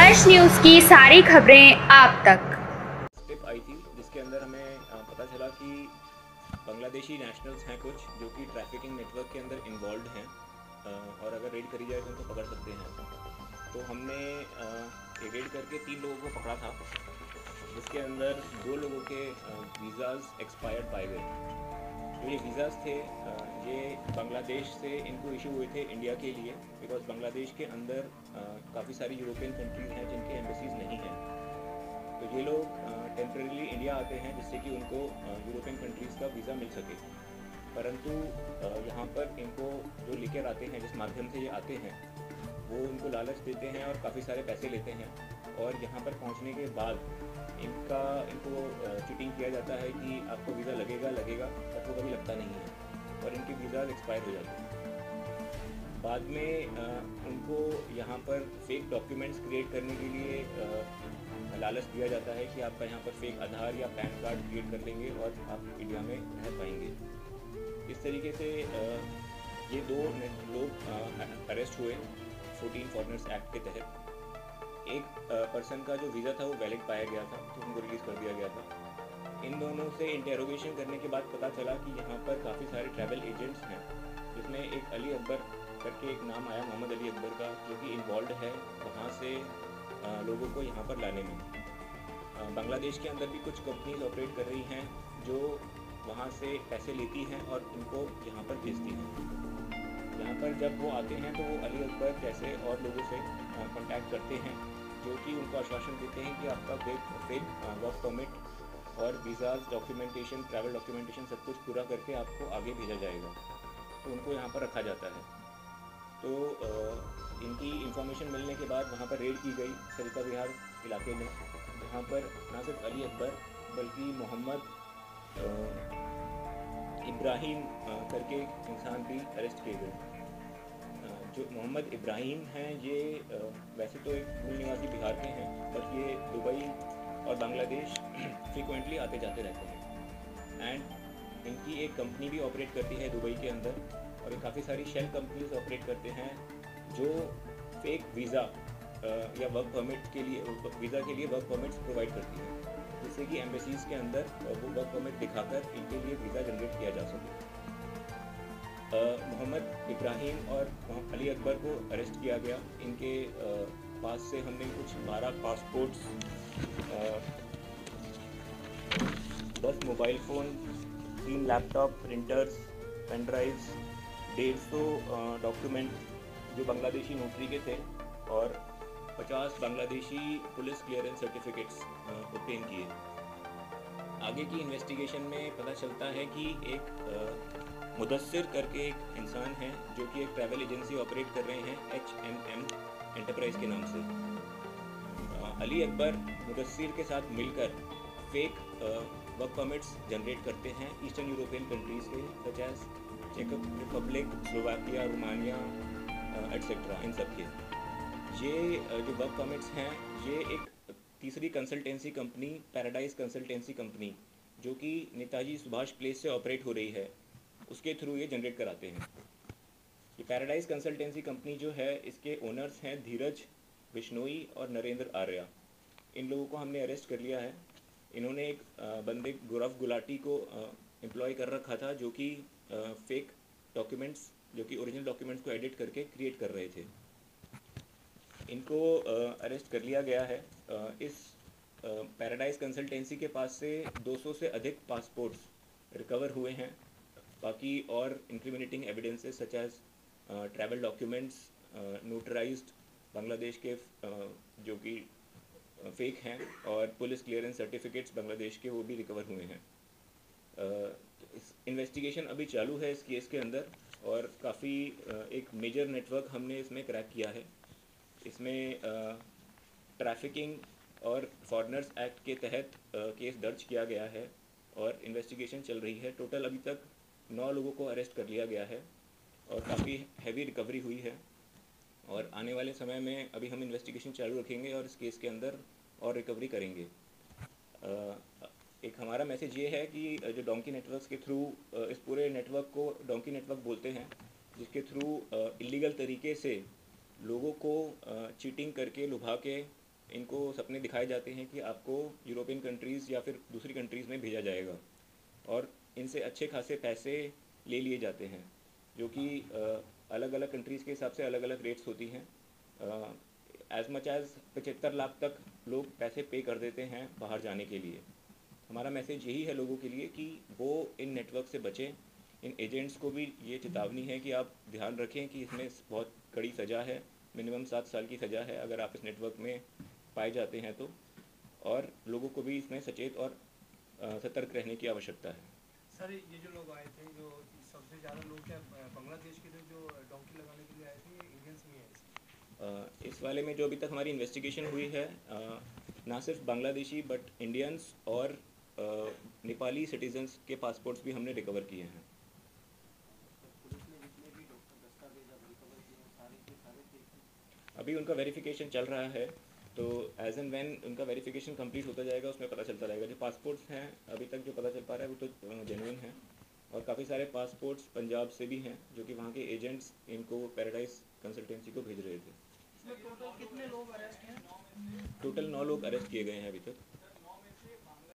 हर्ष news की सारी खबरें आप तक। टिप आई थी जिसके अंदर हमें पता चला कि बांग्लादेशी नेशनल्स हैं कुछ जो कि ट्रैफिकिंग नेटवर्क के अंदर इन्वॉल्व हैं और अगर रेड करी जाए तो उनको पकड़ सकते हैं। तो हमने ये रेड करके 3 लोगों को पकड़ा था, जिसके अंदर 2 लोगों के वीज़ाज़ एक्सपायर्ड पाए गए। जो ये वीज़ाज़ थे ये बांग्लादेश से इनको इशू हुए थे इंडिया के लिए, बिकॉज बांग्लादेश के अंदर काफ़ी सारी यूरोपियन कंट्रीज़ हैं जिनके एम्बेसीज़ नहीं हैं। तो ये लोग टेम्परेरीली इंडिया आते हैं जिससे कि उनको यूरोपियन कंट्रीज़ का वीज़ा मिल सके, परंतु यहाँ पर इनको जो लेकर आते हैं, जिस माध्यम से ये आते हैं, वो उनको लालच देते हैं और काफ़ी सारे पैसे लेते हैं। और यहाँ पर पहुँचने के बाद इनको चीटिंग किया जाता है कि आपको वीज़ा लगेगा, बट वो कभी लगता नहीं है और इनके वीज़ाज एक्सपायर हो जाते हैं। बाद में उनको यहाँ पर फेक डॉक्यूमेंट्स क्रिएट करने के लिए लालच दिया जाता है कि आपका यहाँ पर फेक आधार या पैन कार्ड क्रिएट कर लेंगे और आप इंडिया में रह पाएंगे। इस तरीके से ये 2 लोग अरेस्ट हुए 14 फॉरेनर्स एक्ट के तहत। एक पर्सन का जो वीज़ा था वो वैलिड पाया गया था, तो उनको रिलीज़ कर दिया गया था। इन दोनों से इंटेरोगेशन करने के बाद पता चला कि यहाँ पर काफ़ी सारे ट्रैवल एजेंट्स हैं, जिसमें एक अली अकबर करके एक नाम आया, मोहम्मद अली अकबर का, जो कि इन्वॉल्व है वहाँ से लोगों को यहाँ पर लाने में। बांग्लादेश के अंदर भी कुछ कंपनीज ऑपरेट कर रही हैं जो वहाँ से पैसे लेती हैं और उनको यहाँ पर भेजती हैं। यहाँ पर जब वो आते हैं तो वो अली अकबर जैसे और लोगों से कांटेक्ट करते हैं, जो कि उनको आश्वासन देते हैं कि आपका फेक वर्क परमिट और वीज़ाज डॉक्यूमेंटेशन, ट्रैवल डॉक्यूमेंटेशन सब कुछ पूरा करके आपको आगे भेजा जाएगा। तो उनको यहाँ पर रखा जाता है। तो इनकी इंफॉर्मेशन मिलने के बाद वहाँ पर रेड की गई सरिता विहार इलाके में, जहाँ पर ना सिर्फ अली अकबर बल्कि मोहम्मद इब्राहिम करके इंसान भी अरेस्ट किए गए। जो मोहम्मद इब्राहिम हैं ये वैसे तो एक मूल निवासी बिहार के हैं, बट ये दुबई और बांग्लादेश फ्रिक्वेंटली आते जाते रहते हैं। एंड इनकी एक कंपनी भी ऑपरेट करती है दुबई के अंदर, और ये काफ़ी सारी शेल कंपनीज ऑपरेट करते हैं जो फेक वीज़ा या वर्क परमिट के लिए, वीज़ा के लिए वर्क परमिट्स प्रोवाइड करती हैं, जिससे कि एम्बेसीज़ के अंदर वो वर्क परमिट दिखाकर इनके लिए वीज़ा जनरेट किया जा सके। मोहम्मद इब्राहिम और अली अकबर को अरेस्ट किया गया। इनके पास से हमने कुछ 12 passports, 10 mobile phone, 3 laptop, printers, pen drives, 150 document जो बांग्लादेशी नोटरी के थे और 50 Bangladeshi police clearance certificates obtain किए। आगे की इन्वेस्टिगेशन में पता चलता है कि एक मुदस्सिर करके एक इंसान है जो कि एक ट्रैवल एजेंसी ऑपरेट कर रहे हैं HMM एंटरप्राइज के नाम से। अली अकबर मुदस्सिर के साथ मिलकर फेक वर्क परमिट्स जनरेट करते हैं ईस्टर्न यूरोपियन कंट्रीज़ के, सच एज चेक रिपब्लिक, स्लोवाकिया, रोमानिया एट्सेट्रा। इन सब के ये जो वर्क परमिट्स हैं ये एक तीसरी consultancy company, paradise consultancy company, जो कि नेताजी सुभाष प्लेस से ऑपरेट हो रही है, उसके थ्रू ये जनरेट कराते हैं। ये पैराडाइज कंसल्टेंसी कंपनी जो है, इसके ओनर्स हैं धीरज बिश्नोई और नरेंद्र आर्या। इन लोगों को हमने अरेस्ट कर लिया है। इन्होंने एक बंदे गौरव गुलाटी को एम्प्लॉय कर रखा था, जो कि फेक डॉक्यूमेंट्स, जो कि ओरिजिनल डॉक्यूमेंट्स को एडिट करके क्रिएट कर रहे थे। इनको अरेस्ट कर लिया गया है। इस पैराडाइज कंसल्टेंसी के पास से 200 से अधिक पासपोर्ट्स रिकवर हुए हैं। बाकी और incriminating evidences such as travel documents, notarized Bangladesh के जो कि फेक हैं, और पुलिस क्लियरेंस सर्टिफिकेट्स बांग्लादेश के, वो भी रिकवर हुए हैं। इस इन्वेस्टिगेशन अभी चालू है इस केस के अंदर, और काफ़ी एक मेजर नेटवर्क हमने इसमें क्रैक किया है। इसमें ट्रैफिकिंग और फॉरेनर्स एक्ट के तहत केस दर्ज किया गया है और इन्वेस्टिगेशन चल रही है। टोटल अभी तक 9 लोगों को अरेस्ट कर लिया गया है और काफ़ी हैवी रिकवरी हुई है, और आने वाले समय में अभी हम इन्वेस्टिगेशन चालू रखेंगे और इस केस के अंदर और रिकवरी करेंगे। एक हमारा मैसेज ये है कि जो डोंकी नेटवर्क्स के थ्रू, इस पूरे नेटवर्क को डोंकी नेटवर्क बोलते हैं, जिसके थ्रू इलीगल तरीके से लोगों को चीटिंग करके, लुभा के इनको सपने दिखाए जाते हैं कि आपको यूरोपियन कंट्रीज़ या फिर दूसरी कंट्रीज़ में भेजा जाएगा, और इनसे अच्छे खासे पैसे ले लिए जाते हैं, जो कि अलग अलग कंट्रीज़ के हिसाब से अलग अलग रेट्स होती हैं। एज़ मच एज़ 75 लाख तक लोग पैसे पे कर देते हैं बाहर जाने के लिए। हमारा मैसेज यही है लोगों के लिए कि वो इन नेटवर्क से बचें। इन एजेंट्स को भी ये चेतावनी है कि आप ध्यान रखें कि इसमें बहुत कड़ी सज़ा है, मिनिमम 7 साल की सज़ा है अगर आप इस नेटवर्क में पाए जाते हैं तो। और लोगों को भी इसमें सचेत और सतर्क रहने की आवश्यकता है। सर ये जो लोग आए थे, जो सबसे ज़्यादा लोग क्या बांग्लादेश के थे जो डोंकी लगाने के लिए आए थे, या इंडियंस भी आए थे? इस वाले में जो अभी तक हमारी इन्वेस्टिगेशन हुई है, ना सिर्फ बांग्लादेशी बट इंडियंस और नेपाली सिटीजन्स के पासपोर्ट्स भी हमने रिकवर किए हैं। पुलिस ने जितने भी दस्तावेज अब रिकवर किए हैं सारे के सारे थे? अभी उनका वेरिफिकेशन चल रहा है, तो एज एंड व्हेन उनका वेरिफिकेशन कंप्लीट होता जाएगा उसमें पता चलता रहेगा। जो पासपोर्ट्स हैं अभी तक जो पता चल पा रहा है वो तो जेन्युइन हैं, और काफ़ी सारे पासपोर्ट्स पंजाब से भी हैं जो कि वहाँ के एजेंट्स इनको पैराडाइज कंसल्टेंसी को भेज रहे थे। इसमें टोटल कितने लोग अरेस्ट हैं? टोटल 9 लोग अरेस्ट किए गए हैं अभी तक।